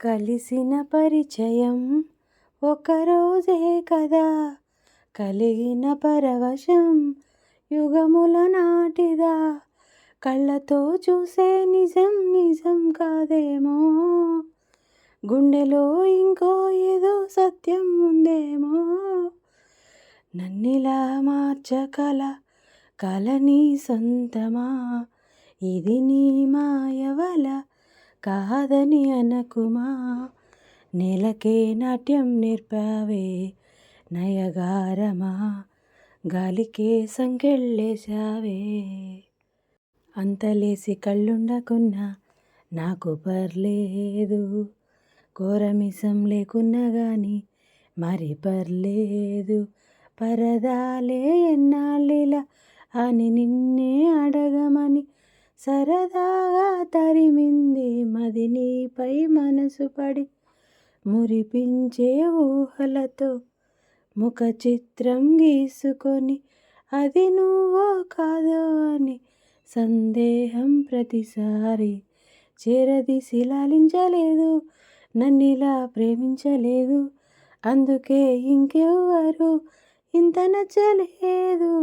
కలిసిన పరిచయం ఒకరోజే కదా, కలిగిన పరవశం యుగముల నాటిదా. కళ్ళతో చూసే నిజం నిజం కాదేమో, గుండెలో ఇంకో ఏదో సత్యం ఉందేమో. నన్నిలా మార్చకల కల నీ సొంతమా, ఇది నీ మాయవల కాదని అనకుమా. నేలకే నాట్యం నేర్పావే నయగారమా, గాలికే సంకెళ్ళేశావే. అంతలేసి కళ్ళుండకున్నా నాకు పర్లేదు, కోరమిసం లేకున్నా గాని మరి పర్లేదు. పరదాలే ఎన్నాళ్ళిలా అని నిన్నే అడగమని సరదాగా తరిమింది మది నీపై మనసు పడి. మురిపించే ఊహలతో ముఖ చిత్రం గీసుకొని అది నువ్వో కాదో అని సందేహం ప్రతిసారి చేరదీసి లాలించలేదు, నన్నిలా ప్రేమించలేదు. అందుకే ఇంకెవ్వరు ఇంత నచ్చలేదు.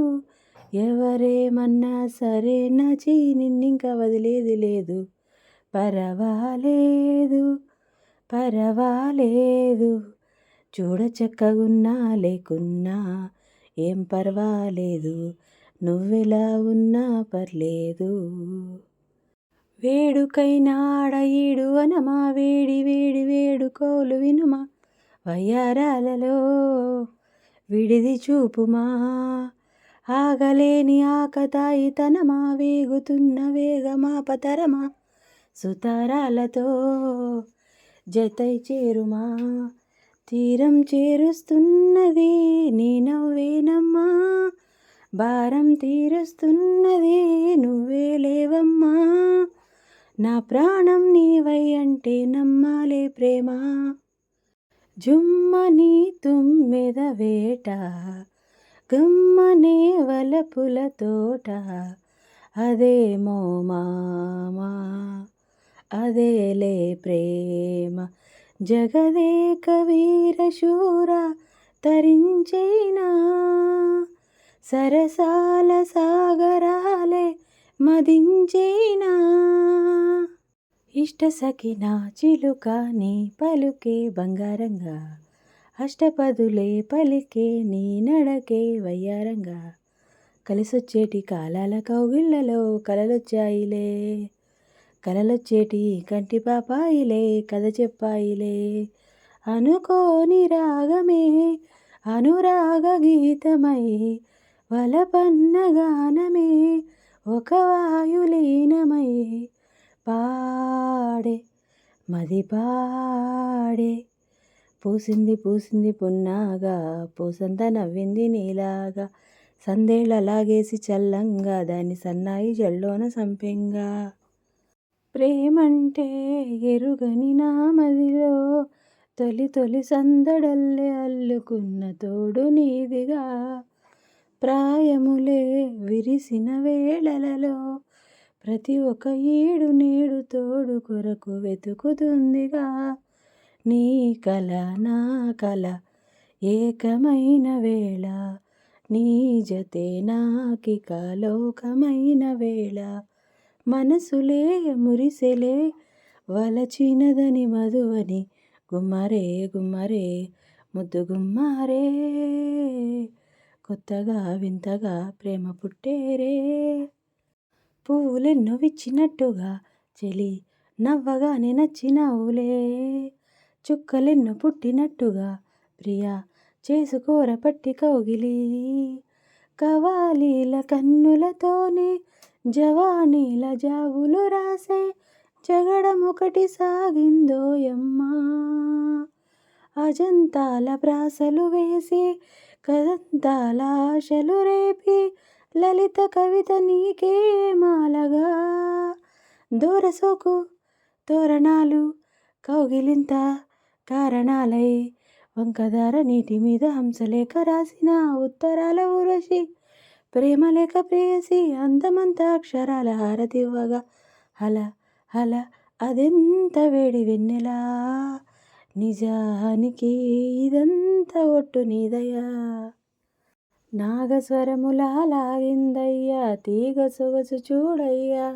ఎవరేమన్నా సరే నా చెయ్యి నిన్నింక వదిలేది లేదు. పరవాలేదు పరవాలేదు, చూడ చక్కగున్నా లేకున్నా ఏం పర్వాలేదు, నువ్వెలా ఉన్నా పర్లేదు. వేడుకైనా ఆడ ఈడు అనమా, వేడి వేడి వేడుకోలు వినుమా. వయ్యారాలలో విడిది చూపుమా, ఆగలేని ఆకతాయితనమా, వేగుతున్న వేగమాపతరమా. సుతారాలతో జతై చేరుమా, తీరం చేరుస్తున్నది నీ నవ్వేనమ్మా. భారం తీరుస్తున్నది నువ్వే లేవమ్మా. నా ప్రాణం నీవై అంటే నమ్మాలే ప్రేమ. జుమ్మని తుమ్మెద వేట, గమ్మనే వలపుల తోట, అదేమో మామా అదేలే ప్రేమ. జగదేక వీరశూర తరించేనా, సరసాల సాగరాలే మదించేనా. ఇష్ట సఖినా చిలుక నీ పలుకే బంగారంగా, అష్టపదులే పలికే నీ నడకే వయ్యారంగా. కలిసొచ్చేటి కాలాల కౌగిళ్ళలో కలలొచ్చాయిలే, కలలొచ్చేటి కంటి పాపాయిలే కథ చెప్పాయిలే. అనుకోని రాగమే అనురాగ గీతమై, వలపన్న గానమే ఒక వాయులీనమై. పాడే మది పాడే, పూసింది పూసింది పున్నాగా, పూసంత నవ్వింది నీలాగా. సందేళ్ళ లాగేసి చల్లంగా, దాన్ని సన్నాయి జల్లోన సంపెంగా. ప్రేమంటే ఎరుగని నా మదిలో తొలి తొలి సందడల్లే అల్లుకున్న తోడు నీదిగా. ప్రాయములే విరిసిన వేళలలో ప్రతి ఒక్క ఈడు నేడు తోడు కొరకు వెతుకుతుందిగా. నీ కల నా కల ఏకమైన వేళ, నీ జతే నాకిక లోకమైన వేళ. మనసులే మురిసెలే వలచినదని మధువని, గుమ్మరే గుమ్మరే ముద్దు గుమ్మారే. కొత్తగా వింతగా ప్రేమ పుట్టేరే. పువ్వులెన్నో విచ్చినట్టుగా చెలి నవ్వగానే నచ్చినావులే, చుక్కలెన్నో పుట్టినట్టుగా ప్రియా చేసుకోర పట్టి కౌగిలి. కవాలీల కన్నులతోనే జవానీల జాబులు రాసే జగడమొకటి సాగిందోయమ్మా. అజంతాల ప్రాసలు వేసి కదంతాల ఆశలు రేపి, లలిత కవిత నీకే మాలగా. దూరసోకు తోరణాలు కౌగిలింత కారణాలై, వంకదార నీటి మీద హంసలేఖ రాసిన ఉత్తరాల ఊర్వశి. ప్రేమలేఖ ప్రేయసి అందమంతా అక్షరాల హారతివ్వగా. హల హల అదెంత వేడి వెన్నెలా. నిజానికి ఇదంతా ఒట్టు నీదయా. నాగస్వరములా లాగిందయ్యా తీగ సొగసు చూడయ్యా.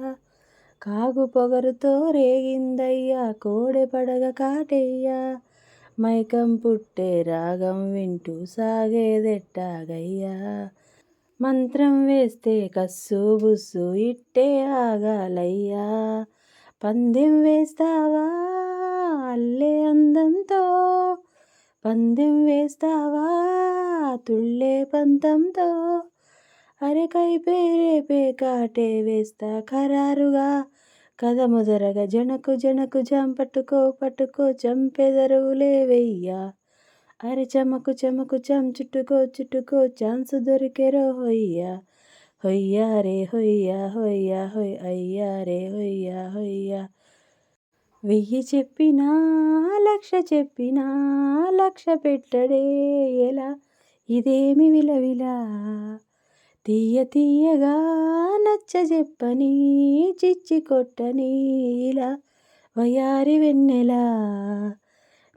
కాగు పొగరుతో రేగిందయ్యా కోడె పడగ కాటయ్యా. మైకం పుట్టే రాగం వింటూ సాగేదెట్టాగయ్యా. మంత్రం వేస్తే కస్సు బుస్సు ఇట్టే ఆగాలయ్యా. పందెం వేస్తావా అల్లే అందంతో, పందెం వేస్తావా తుళ్ళే పంతంతో. అరె కైపే రేపే కాటే వేస్తా ఖరారుగా కదముదరగా. జనకు జనకు జాం పట్టుకో పట్టుకో చంపెదరువులే వెయ్యా. అరె చమకు చమకు చం చుట్టుకో చుట్టుకో ఛాన్సు దొరికెరో హొయ్యా. హొయ్యా రే హొయ్యా హొయ్యా హొయ్ అయ్యా రే హొయ్యా హొయ్యా. 1000 చెప్పినా 1,00,000 చెప్పినా లక్ష్య పెట్టడే ఎలా. ఇదేమి విలవిలా తీయ తీయగా నచ్చజెప్పని చిచ్చి కొట్టని ఇలా. వయారి వెన్నెలా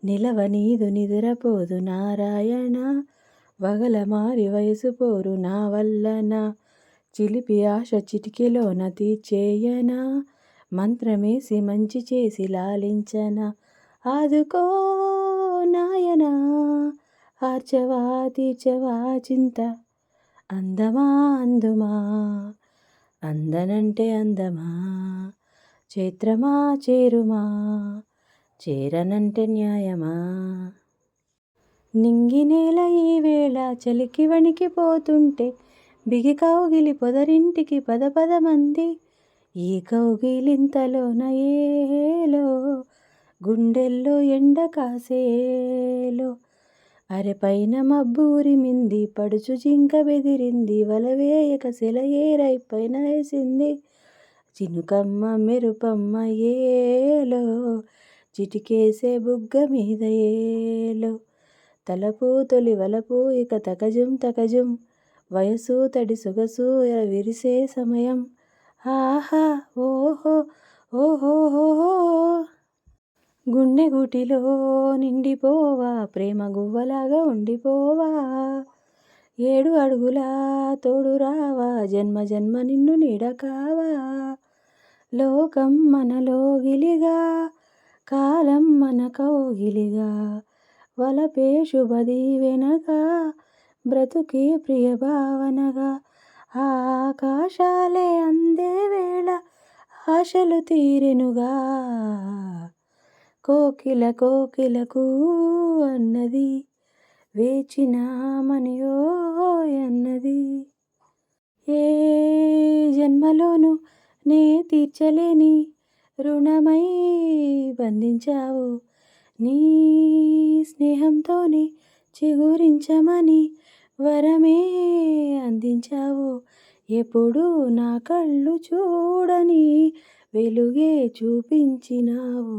నిలవ నీదు నిదురపోదు నారాయణ. వగల మారి వయసు పోరు నా వల్లన. చిలిపి ఆశ చిటికెలోన తీర్చేయనా. మంత్రమేసి మంచి చేసి లాలించనా. ఆదుకో నాయనా ఆర్చవా తీర్చవా చింత. అందమా అందుమా అందనంటే అందమా. చైత్రమా చేరుమా చేరనంటే న్యాయమా. నింగినేల ఈవేళ చలికి వణికిపోతుంటే బిగి కౌగిలి పొదరింటికి పద పదమంది. ఈ కౌగిలింతలోన ఏలో గుండెల్లో ఎండ కాసేలో. అరె పైన మబ్బూరిమింది పడుచు జింక బెదిరింది. వలవేయక సెలయేరై పైన వేసింది. చినుకమ్మ మెరుపమ్మ ఏలో చిటికేసే బుగ్గ మీద ఏలో. తలపు తొలి వలపు ఇక తకజుం తకజుం. వయసు తడి సొగసు విరిసే సమయం. ఆహా ఓహో ఓహోహోహో. గుండె గుటిలో నిండిపోవా ప్రేమ గువ్వలాగా ఉండిపోవా. 7 అడుగుల తోడు రావా జన్మ జన్మ నిన్ను నీడ కావా. లోకం మనలో గిలిగా కాలం మన కౌగిలిగా. వలపే శుభదీవెనగా బ్రతుకే ప్రియ భావనగా. ఆకాశాలే అందే వేళ ఆశలు తీరెనుగా. కోకిల కోకిలకు అన్నది వేచినామని ఓయ్ అన్నది. ఏ జన్మలోనూ నే తీర్చలేని రుణమై బంధించావు. నీ స్నేహంతోనే చిగురించమని వరమే అందించావు. ఎప్పుడు నా కళ్ళు చూడని వెలుగే చూపించినావు.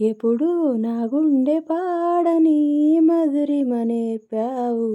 ఎప్పుడు నా గుండె పాడని మధురిమ నేర్పావు.